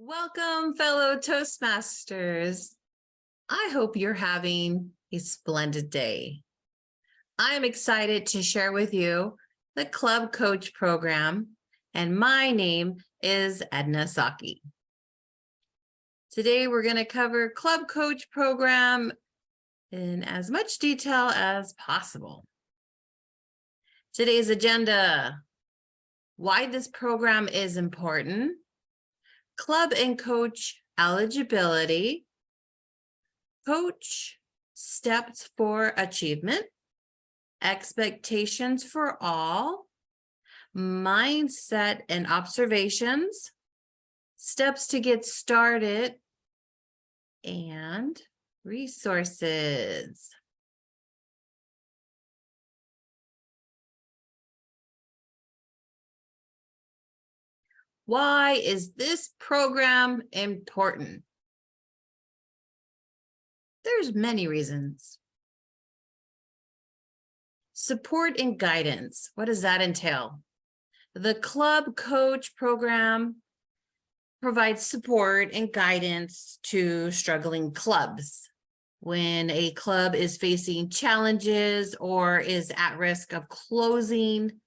Welcome, fellow Toastmasters. I hope you're having a splendid day. I am excited to share with you the Club Coach program, and my name is Edna Saucke. Today, we're going to cover Club Coach program in as much detail as possible. Today's agenda: why this program is important, club and coach eligibility, coach steps for achievement, expectations for all, mindset and observations, steps to get started, and resources. Why is this program important? There's many reasons. Support and guidance. What does that entail? The Club Coach program provides support and guidance to struggling clubs. When a club is facing challenges or is at risk of closing,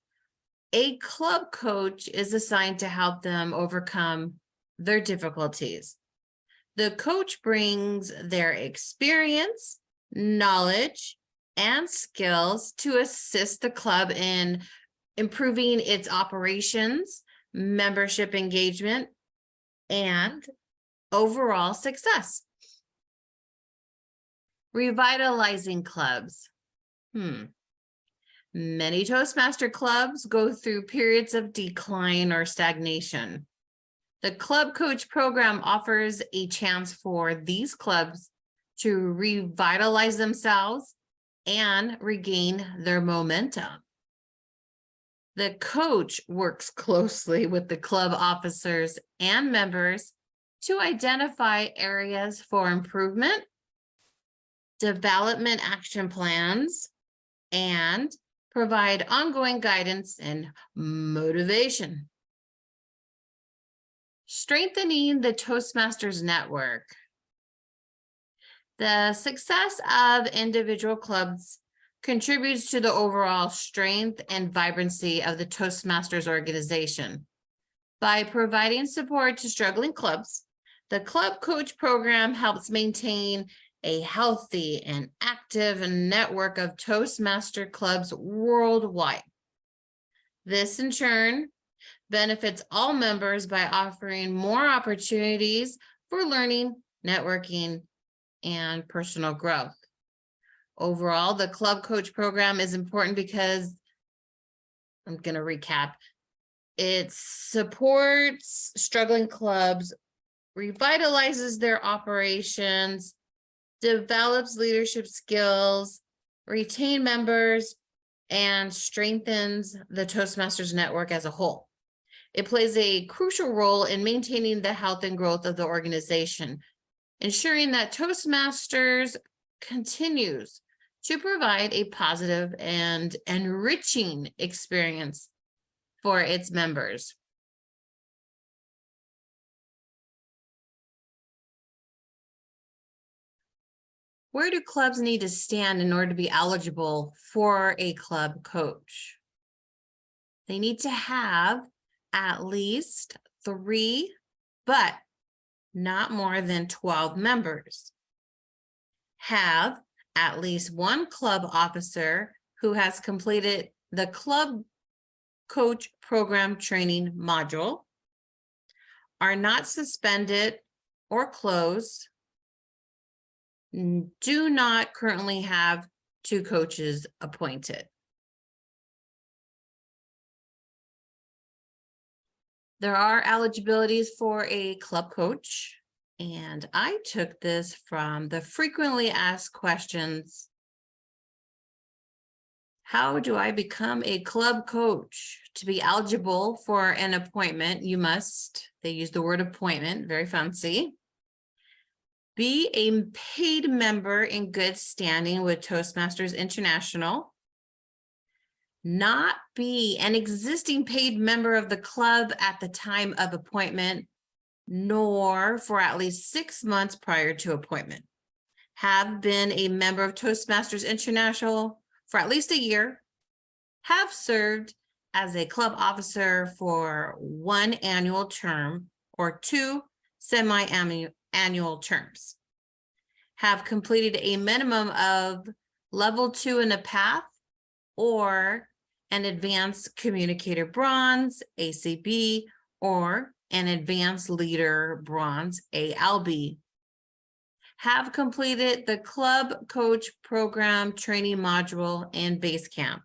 a club coach is assigned to help them overcome their difficulties. The coach brings their experience, knowledge, and skills to assist the club in improving its operations, membership engagement, and overall success. Revitalizing clubs. Many Toastmaster clubs go through periods of decline or stagnation. The Club Coach program offers a chance for these clubs to revitalize themselves and regain their momentum. The coach works closely with the club officers and members to identify areas for improvement, development action plans, and provide ongoing guidance and motivation. Strengthening the Toastmasters network. The success of individual clubs contributes to the overall strength and vibrancy of the Toastmasters organization. By providing support to struggling clubs, the Club Coach program helps maintain a healthy and active network of Toastmaster clubs worldwide. This, in turn, benefits all members by offering more opportunities for learning, networking, and personal growth. Overall, the Club Coach program is important because, I'm going to recap, it supports struggling clubs, revitalizes their operations, develops leadership skills, retain members, and strengthens the Toastmasters network as a whole. It plays a crucial role in maintaining the health and growth of the organization, ensuring that Toastmasters continues to provide a positive and enriching experience for its members. Where do clubs need to stand in order to be eligible for a club coach? They need to have at least 3, but not more than 12 members. Have at least 1 club officer who has completed the Club Coach program training module, are not suspended or closed, do not currently have 2 coaches appointed. There are eligibilities for a club coach, and I took this from the frequently asked questions. How do I become a club coach? To be eligible for an appointment, you must, they use the word appointment, very fancy, be a paid member in good standing with Toastmasters International, not be an existing paid member of the club at the time of appointment, nor for at least 6 months prior to appointment. Have been a member of Toastmasters International for at least a year. Have served as a club officer for 1 annual term or 2 semi-annual terms. Have completed a minimum of level 2 in a path or an advanced communicator bronze, ACB, or an advanced leader bronze, ALB. Have completed the club coach program training module and base camp.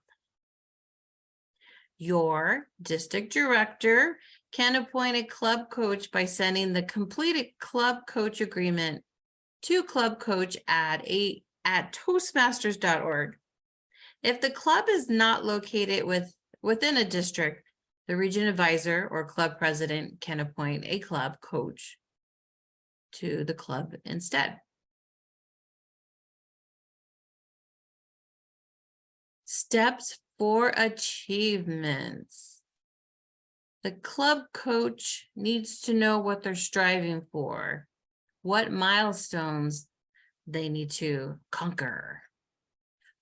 Your district director can appoint a club coach by sending the completed club coach agreement to club coach at toastmasters.org. If the club is not located within a district, the region advisor or club president can appoint a club coach to the club instead. Steps for achievements. The club coach needs to know what they're striving for, what milestones they need to conquer.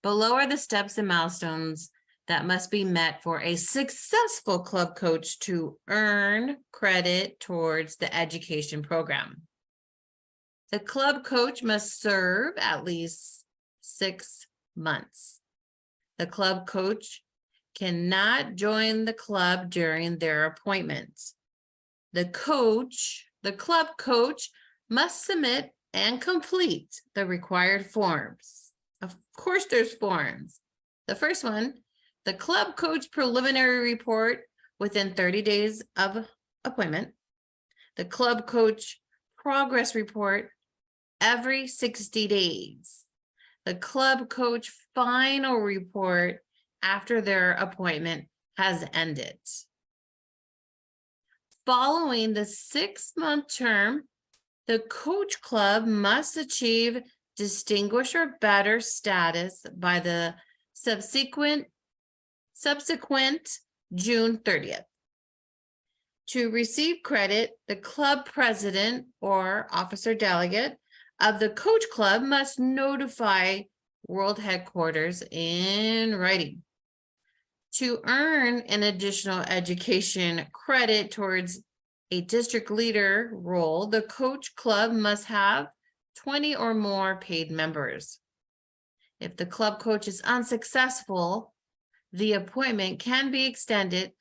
Below are the steps and milestones that must be met for a successful club coach to earn credit towards the education program. The club coach must serve at least 6 months. The club coach cannot join the club during their appointment. The club coach must submit and complete the required forms. Of course, there's forms. The first one, the club coach preliminary report within 30 days of appointment. The club coach progress report every 60 days. The club coach final report after their appointment has ended. Following the 6-month term, the coach club must achieve distinguished or better status by the subsequent June 30th. To receive credit, the club president or officer delegate of the coach club must notify world headquarters in writing. To earn an additional education credit towards a district leader role, the coach club must have 20 or more paid members. If the club coach is unsuccessful, the appointment can be extended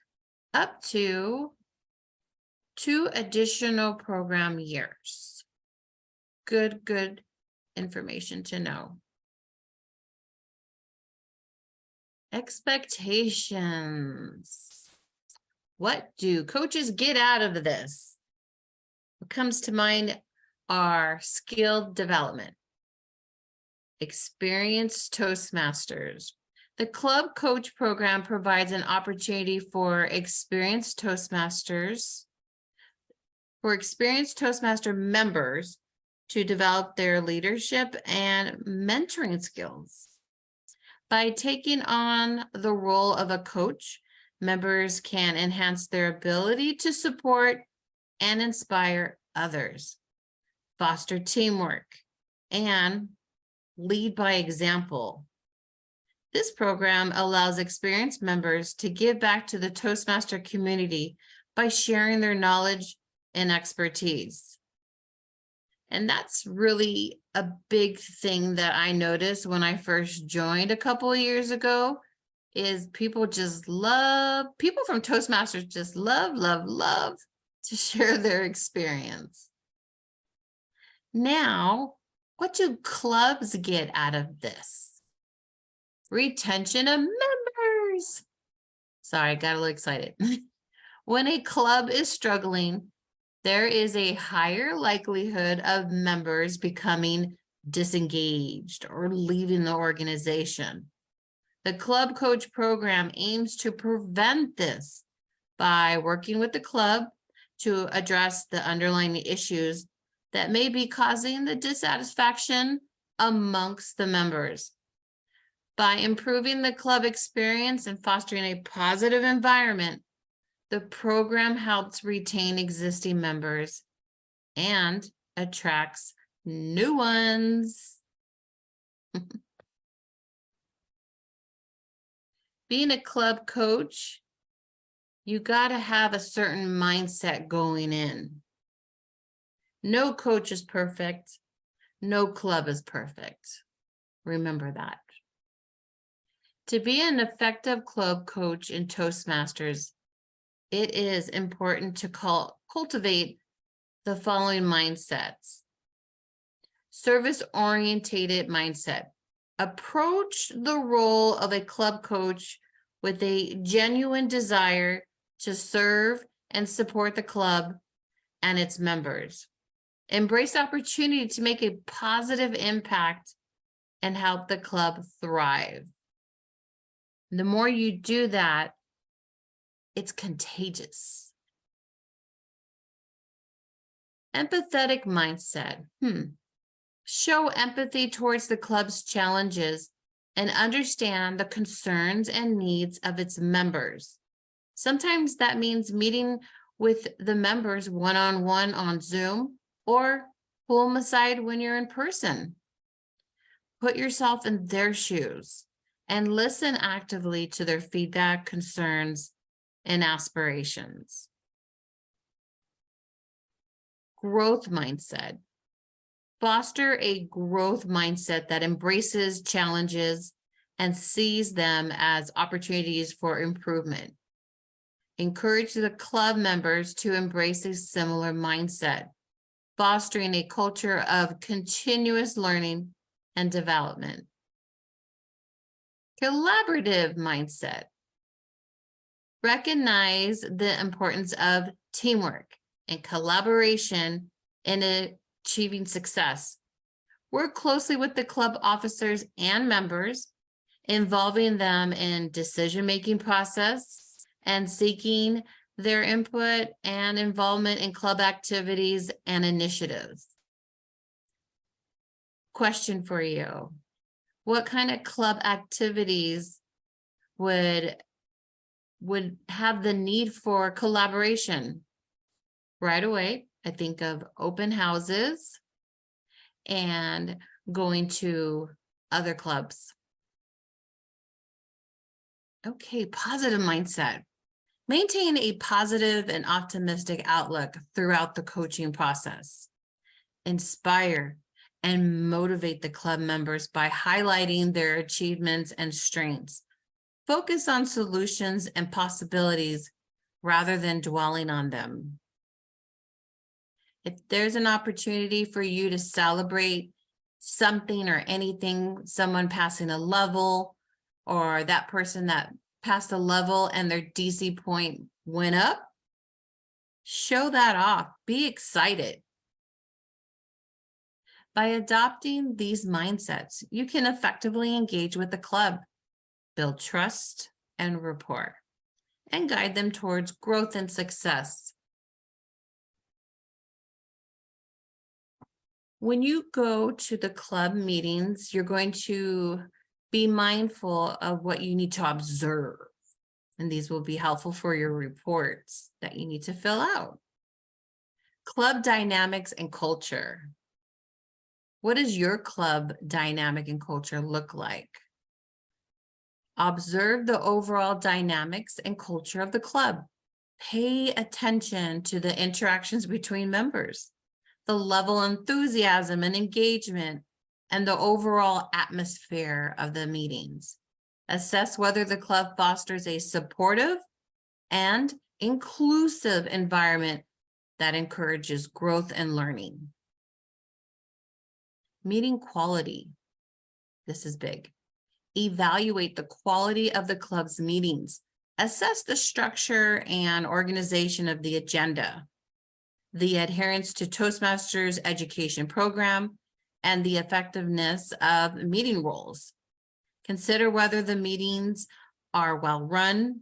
up to 2 additional program years. Good information to know. Expectations. What do coaches get out of this? What comes to mind are skill development, experienced Toastmasters. The club coach program provides an opportunity for experienced Toastmaster members to develop their leadership and mentoring skills. By taking on the role of a coach, members can enhance their ability to support and inspire others, foster teamwork, and lead by example. This program allows experienced members to give back to the Toastmaster community by sharing their knowledge and expertise. And that's really a big thing that I noticed when I first joined a couple of years ago, is people from Toastmasters just love to share their experience. Now, what do clubs get out of this? Retention of members. Sorry, I got a little excited. When a club is struggling, there is a higher likelihood of members becoming disengaged or leaving the organization. The club coach program aims to prevent this by working with the club to address the underlying issues that may be causing the dissatisfaction amongst the members. By improving the club experience and fostering a positive environment, the program helps retain existing members and attracts new ones. Being a club coach, you got to have a certain mindset going in. No coach is perfect. No club is perfect. Remember that. To be an effective club coach in Toastmasters, it is important to cultivate the following mindsets. Service-oriented mindset. Approach the role of a club coach with a genuine desire to serve and support the club and its members. Embrace opportunity to make a positive impact and help the club thrive. The more you do that, it's contagious. Empathetic mindset. Show empathy towards the club's challenges and understand the concerns and needs of its members. Sometimes that means meeting with the members one-on-one on Zoom, or pull them aside when you're in person. Put yourself in their shoes and listen actively to their feedback, concerns, and aspirations. Growth mindset. Foster a growth mindset that embraces challenges and sees them as opportunities for improvement. Encourage the club members to embrace a similar mindset, fostering a culture of continuous learning and development. Collaborative mindset. Recognize the importance of teamwork and collaboration in achieving success. Work closely with the club officers and members, involving them in decision-making process and seeking their input and involvement in club activities and initiatives. Question for you. What kind of club activities would have the need for collaboration? Right away, I think of open houses and going to other clubs. Okay, positive mindset. Maintain a positive and optimistic outlook throughout the coaching process. Inspire and motivate the club members by highlighting their achievements and strengths. Focus on solutions and possibilities rather than dwelling on them. If there's an opportunity for you to celebrate something or anything, someone passing a level, or that person that passed a level and their DC point went up, show that off. Be excited. By adopting these mindsets, you can effectively engage with the club, build trust and rapport, and guide them towards growth and success. When you go to the club meetings, you're going to be mindful of what you need to observe, and these will be helpful for your reports that you need to fill out. Club dynamics and culture. What does your club dynamic and culture look like? Observe the overall dynamics and culture of the club. Pay attention to the interactions between members, the level of enthusiasm and engagement, and the overall atmosphere of the meetings. Assess whether the club fosters a supportive and inclusive environment that encourages growth and learning. Meeting quality. This is big. Evaluate the quality of the club's meetings. Assess the structure and organization of the agenda, the adherence to Toastmasters education program, and the effectiveness of meeting roles. Consider whether the meetings are well-run,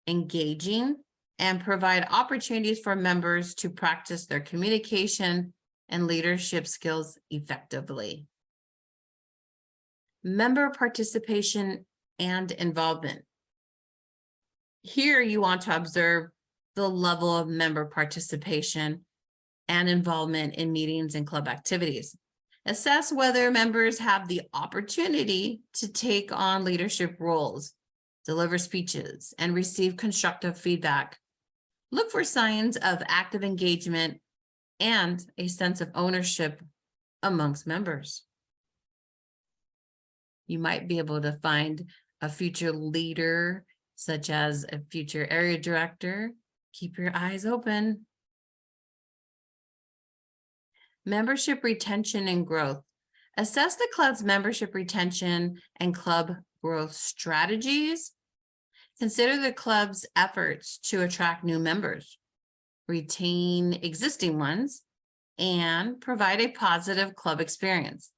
engaging, and provide opportunities for members to practice their communication and leadership skills effectively. Member participation and involvement. Here you want to observe the level of member participation and involvement in meetings and club activities. Assess whether members have the opportunity to take on leadership roles, deliver speeches, and receive constructive feedback. Look for signs of active engagement and a sense of ownership amongst members. You might be able to find a future leader, such as a future area director. Keep your eyes open. Membership retention and growth. Assess the club's membership retention and club growth strategies. Consider the club's efforts to attract new members, retain existing ones, and provide a positive club experience.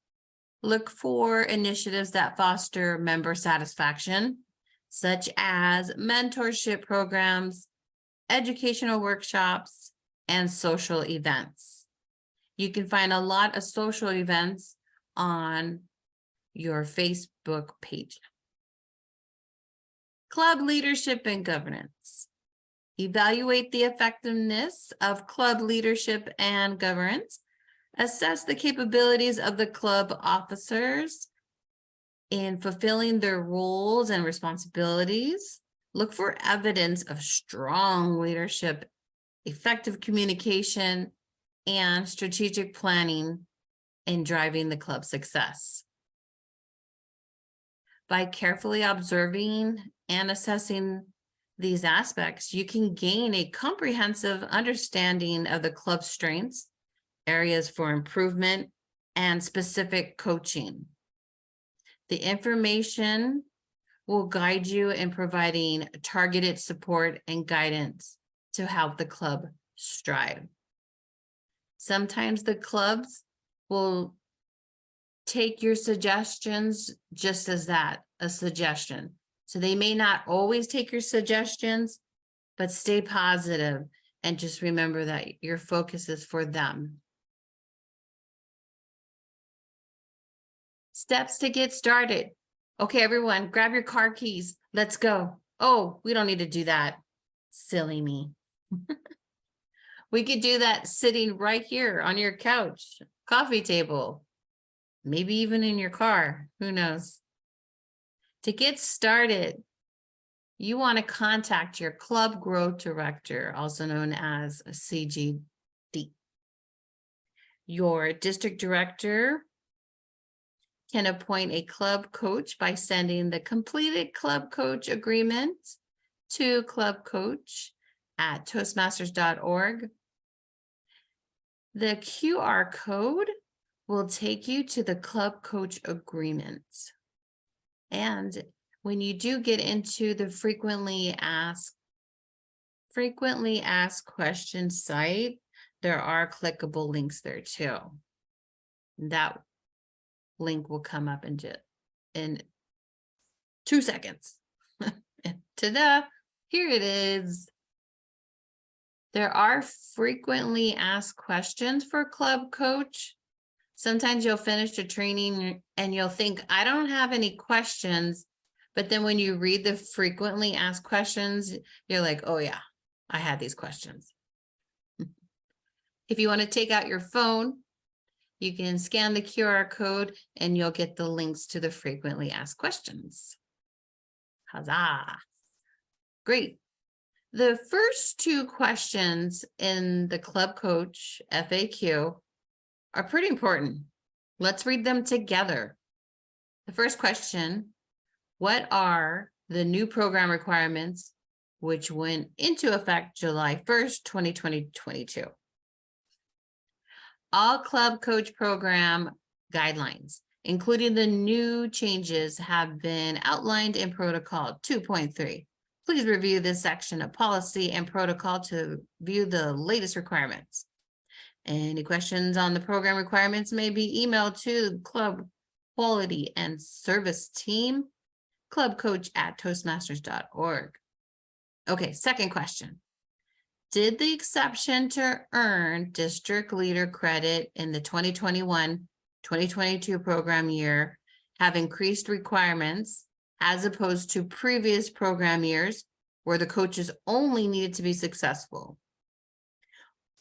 Look for initiatives that foster member satisfaction, such as mentorship programs, educational workshops, and social events. You can find a lot of social events on your Facebook page. Club leadership and governance. Evaluate the effectiveness of club leadership and governance. Assess the capabilities of the club officers in fulfilling their roles and responsibilities. Look for evidence of strong leadership, effective communication, and strategic planning in driving the club's success. By carefully observing and assessing these aspects, you can gain a comprehensive understanding of the club's strengths, areas for improvement, and specific coaching. The information will guide you in providing targeted support and guidance to help the club strive. Sometimes the clubs will take your suggestions just as that, a suggestion. So they may not always take your suggestions, but stay positive and just remember that your focus is for them. Steps to get started. Okay, everyone, grab your car keys. Let's go. Oh, we don't need to do that. Silly me. We could do that sitting right here on your couch, coffee table, maybe even in your car. Who knows? To get started, you want to contact your club growth director, also known as a CGD. Your district director can appoint a club coach by sending the completed club coach agreement to clubcoach@toastmasters.org. The QR code will take you to the club coach agreement. And when you do get into the frequently asked questions site, there are clickable links there too. That link will come up in 2 seconds. Ta-da! Here it is. There are frequently asked questions for Club Coach. Sometimes you'll finish the training and you'll think, I don't have any questions. But then when you read the frequently asked questions, you're like, oh yeah, I had these questions. If you want to take out your phone, you can scan the QR code and you'll get the links to the frequently asked questions. Huzzah! Great. The first 2 questions in the Club Coach FAQ are pretty important. Let's read them together. The first question, what are the new program requirements which went into effect July 1st, 2022? All Club Coach program guidelines, including the new changes, have been outlined in Protocol 2.3. Please review this section of policy and protocol to view the latest requirements. Any questions on the program requirements may be emailed to Club Quality and Service Team, clubcoach@toastmasters.org. Okay, second question. Did the exception to earn district leader credit in the 2021-2022 program year have increased requirements as opposed to previous program years where the coaches only needed to be successful?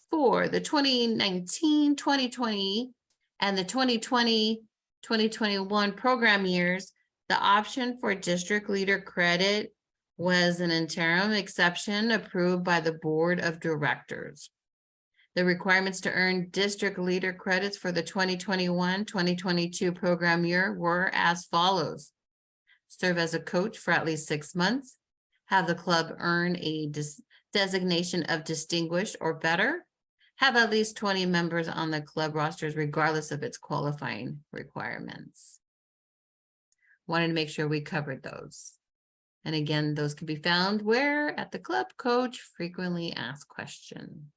for the 2019, 2020, and the 2020, 2021 program years, the option for district leader credit was an interim exception approved by the Board of Directors. The requirements to earn district leader credits for the 2021, 2022 program year were as follows. Serve as a coach for at least 6 months. Have the club earn a designation of distinguished or better. Have at least 20 members on the club rosters regardless of its qualifying requirements. Wanted to make sure we covered those. And again, those can be found where? At the club coach frequently asked question.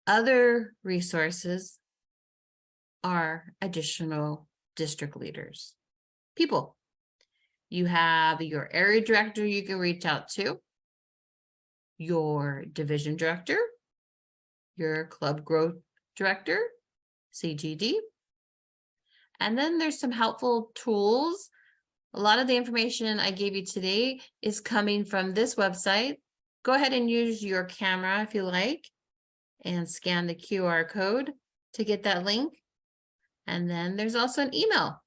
Other resources are additional district leaders. People. You have your area director you can reach out to, your division director, your club growth director, CGD. And then there's some helpful tools. A lot of the information I gave you today is coming from this website. Go ahead and use your camera if you like and scan the QR code to get that link. And then there's also an email.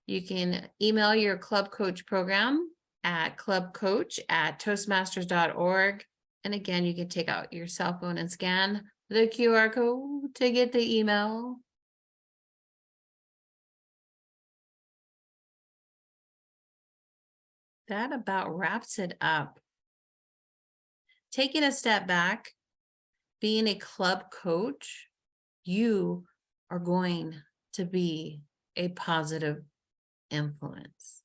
You can email your club coach program at clubcoach@toastmasters.org. And again, you can take out your cell phone and scan the QR code to get the email. That about wraps it up. Taking a step back, being a club coach, you are going to be a positive influence.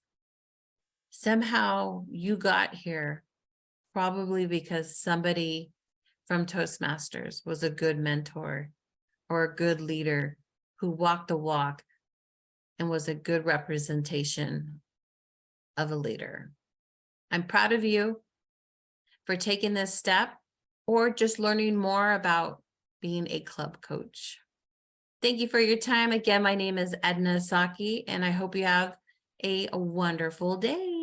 Somehow you got here probably because somebody from Toastmasters was a good mentor or a good leader who walked the walk and was a good representation of a leader. I'm proud of you for taking this step or just learning more about being a club coach. Thank you for your time. Again, my name is Edna Saucke, and I hope you have a wonderful day.